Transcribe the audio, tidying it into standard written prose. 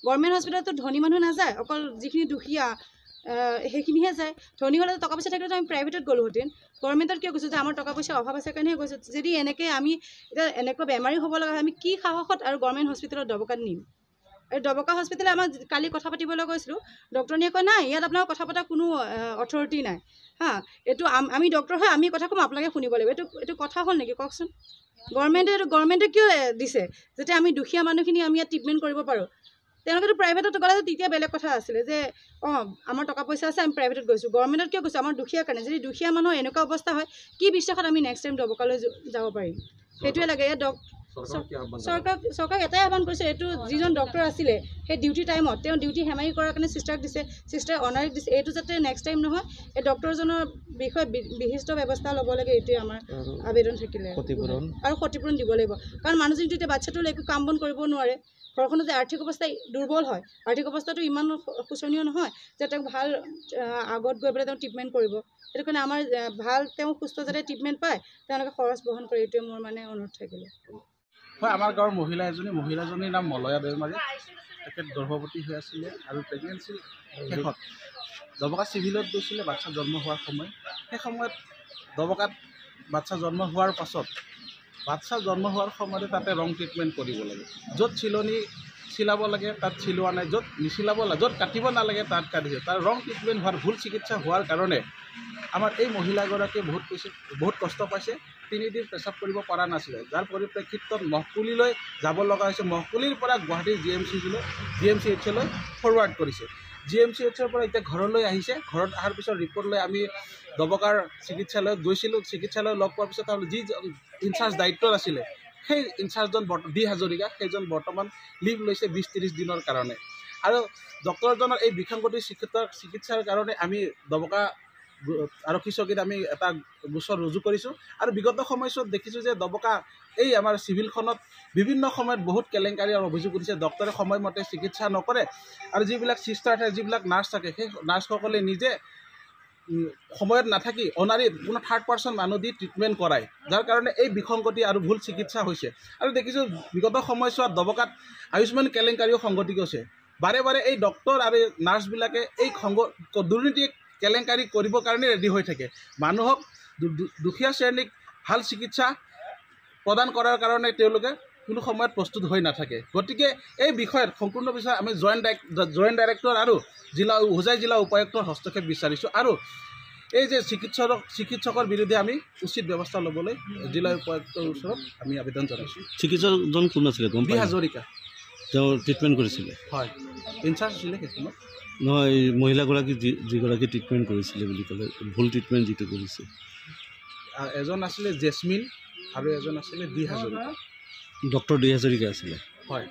Government হস্পিটেলতো ধনী মানুহ নাযায়, অকল যিখিনি দুখীয়া সেইখিনিহে যায়। ধনী হ'লে টকা পইচা থাকিলেতো আমি প্ৰাইভেটত গ'লোহেঁতেন। গভৰ্ণমেণ্টত কিয় গৈছোঁ যে আমাৰ টকা পইচাৰ অভাৱ আছে কাৰণেহে গৈছোঁ। যদি এনেকৈ আমি এতিয়া এনেকুৱা বেমাৰী হ'ব লগা হয়, আমি কি সাহসত আৰু গভৰ্ণমেণ্ট হস্পিটেলত দবকাত নিম? আৰু দবকা হস্পিটেলে আমাক কালি কথা পাতিবলৈ গৈছিলোঁ, ডক্টৰনীয়ে কয় নাই ইয়াত আপোনাৰ কথা পতা কোনো অথৰিটি নাই। এইটো আমি ডক্টৰ হয়, আমি কথা ক'ম, আপোনালোকে শুনিব লাগিব। এইটো কথা হ'ল নেকি কওকচোন? গভৰ্ণমেণ্টে কিয় দিছে যাতে আমি দুখীয়া মানুহখিনি আমি ইয়াত ট্ৰিটমেণ্ট কৰিব পাৰোঁ? তেওঁলোকেতো প্ৰাইভেটত গ'লে তেতিয়া বেলেগ কথা আছিলে যে আমাৰ টকা পইচা আছে, আমি প্ৰাইভেটত গৈছোঁ। গভৰ্ণমেণ্টত কিয় গৈছোঁ? আমাৰ দুখীয়া কাৰণে। যদি দুখীয়া মানুহৰ এনেকুৱা অৱস্থা হয়, কি বিশ্বাসত আমি নেক্সট টাইম দবকালৈ যাব পাৰিম? সেইটোৱে লাগে। ইয়াত চৰকাৰক এটাই আহ্বান কৰিছে, এইটো যিজন ডক্টৰ আছিলে সেই ডিউটি টাইমত তেওঁ ডিউটি হেমাহি কৰাৰ কাৰণে চিষ্টাৰক দিছে, চিষ্টাৰে অনাৰীক দিছে। এইটো যাতে নেক্সট টাইম নহয়, এই ডক্টৰজনৰ বিষয়ে বিহিষ্ট ব্যৱস্থা ল'ব লাগে। এইটোৱে আমাৰ আবেদন থাকিলে, আৰু ক্ষতিপূৰণ দিব লাগিব। কাৰণ মানুহজনীটো এতিয়া বাচ্ছাটোলৈ একো কাম বন কৰিব নোৱাৰে, ঘৰখনত যে আৰ্থিক অৱস্থা দুৰ্বল হয়, আৰ্থিক অৱস্থাটো ইমান শোচনীয় নহয় যে তেওঁক ভাল আগত গৈ পেলাই তেওঁ ট্ৰিটমেণ্ট কৰিব। সেইটো কাৰণে আমাৰ ভাল তেওঁ সুস্থ যাতে ট্ৰিটমেণ্ট পায়, তেওঁলোকে খৰচ বহন কৰে। এইটোৱে মোৰ মানে অনুৰোধ থাকিলে। হয়, আমাৰ গাঁৱৰ মহিলাজনীৰ নাম মলয়া দৈমাৰী। তেখেত গৰ্ভৱতী হৈ আছিলে আৰু প্ৰেগনেঞ্চিৰ শেষত দবকা চিভিলত গৈছিলে বাচ্ছা জন্ম হোৱাৰ সময়। সেই সময়ত দবকাত বাচ্ছা জন্ম হোৱাৰ পাছত বাচ্ছা জন্ম হোৱাৰ সময়তে তাতে ৰং ট্ৰিটমেণ্ট কৰিব লাগে। য'ত চিলনি চিলাব লাগে তাত চিলোৱা নাই, য'ত নিচিলাব লাগে, য'ত কাটিব নালাগে তাত কাটিছে। তাৰ ৰং ট্ৰিটমেণ্ট হোৱাৰ ভুল চিকিৎসা হোৱাৰ কাৰণে আমাৰ এই মহিলাগৰাকীয়ে বহুত কষ্ট পাইছে। 3 দিন পেচাব কৰিব পৰা নাছিলে, যাৰ পৰিপ্ৰেক্ষিতত মহকুলিলৈ যাব লগা হৈছে। মহকুলিৰ পৰা গুৱাহাটীৰ GMCHলৈ ফৰৱাৰ্ড কৰিছে। GMCHৰ পৰা এতিয়া ঘৰলৈ আহিছে। ঘৰত অহাৰ পিছত ৰিপৰ্ট লৈ আমি দবকাৰ চিকিৎসালয়ত গৈছিলোঁ। চিকিৎসালয়ত লগ পোৱাৰ পিছত যি ইনচাৰ্জ দায়িত্বত আছিলে সেই ইনচাৰ্জজন ডি হাজৰিকা, সেইজন বৰ্তমান লিভ লৈছে 20-30 দিনৰ কাৰণে। আৰু ডক্টৰজনৰ এই বিসংগতি চিকিৎসাৰ কাৰণে আমি দবকা আৰক্ষী চকীত আমি এটা গোচৰ ৰুজু কৰিছোঁ। আৰু বিগত সময়ছোৱাত দেখিছোঁ যে দবকা এই আমাৰ চিভিলখনত বিভিন্ন সময়ত বহুত কেলেংকাৰী আৰু অভিযোগ উঠিছে। ডক্টৰে সময়মতে চিকিৎসা নকৰে, আৰু যিবিলাক চিষ্টাৰ থাকে, যিবিলাক নাৰ্ছ থাকে, সেই নাৰ্ছসকলে নিজে সময়ত নাথাকি অনাৰীত কোনো থাৰ্ড পাৰ্চন মানুহ দি ট্ৰিটমেণ্ট কৰায়, যাৰ কাৰণে এই বিসংগতি আৰু ভুল চিকিৎসা হৈছে। আৰু দেখিছোঁ বিগত সময়ছোৱাত দবকাত আয়ুষ্মান কেলেংকাৰীও সংঘটিত হৈছে। বাৰে বাৰে এই ডক্টৰ আৰু নাৰ্ছবিলাকে এই দুৰ্নীতি কেলেংকাৰী কৰিবৰ কাৰণে ৰেডি হৈ থাকে। মানুহক দুখীয়া শ্ৰেণীক ভাল চিকিৎসা প্ৰদান কৰাৰ কাৰণে তেওঁলোকে কোনো সময়ত প্ৰস্তুত হৈ নাথাকে। গতিকে এই বিষয়ত সম্পূৰ্ণ বিষয়ে আমি জইণ্ট ডাইৰেক্টৰ আৰু হোজাই জিলা উপায়ুক্তৰ হস্তক্ষেপ বিচাৰিছোঁ। আৰু এই যে চিকিৎসকৰ বিৰুদ্ধে আমি উচিত ব্যৱস্থা ল'বলৈ জিলা উপায়ুক্তৰ ওচৰত আমি আবেদন জনাইছোঁ। চিকিৎসকজন কোন আছিলে? ডি হাজৰিকা। তেওঁ ট্ৰিটমেণ্ট কৰিছিলে? হয়, ইনচাৰ্জ আছিলে সেইখনত। নহয়, মহিলাগৰাকী যিগৰাকী ট্ৰিটমেণ্ট কৰিছিলে বুলি ক'লে, ভুল ট্ৰিটমেণ্ট যিটো কৰিছে, এজন আছিলে জেচমিন আৰু এজন আছিলে D Hazarika. Doctor D Hazarika আছিলে? হয়।